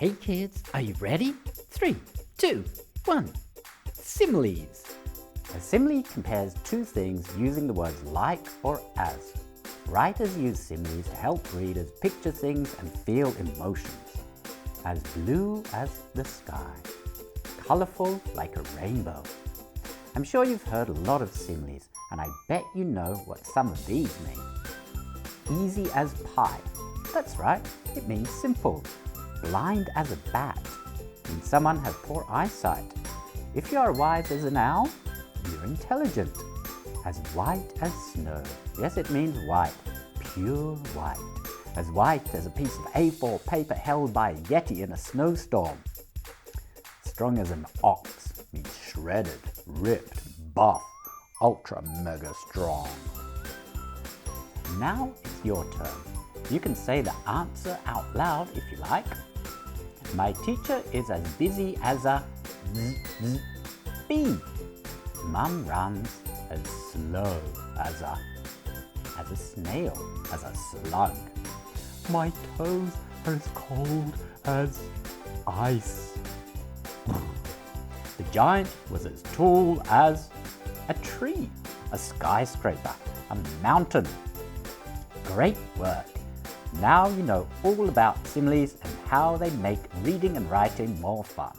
Hey kids, are you ready? 3, 2, 1. Similes. A simile compares two things using the words like or as. Writers use similes to help readers picture things and feel emotions. As blue as the sky. Colourful like a rainbow. I'm sure you've heard a lot of similes, and I bet you know what some of these mean. Easy as pie. That's right, it means simple. Blind as a bat means someone has poor eyesight. If you are wise as an owl, you're intelligent. As white as snow. Yes, it means white, pure white. As white as a piece of A4 paper held by a yeti in a snowstorm. Strong as an ox means shredded, ripped, buff, ultra mega strong. Now it's your turn. You can say the answer out loud if you like. My teacher is as busy as a bee. Mum runs as slow as a snail, as a slug. My toes are as cold as ice. The giant was as tall as a tree, a skyscraper, a mountain. Great work! Now you know all about similes and how they make reading and writing more fun.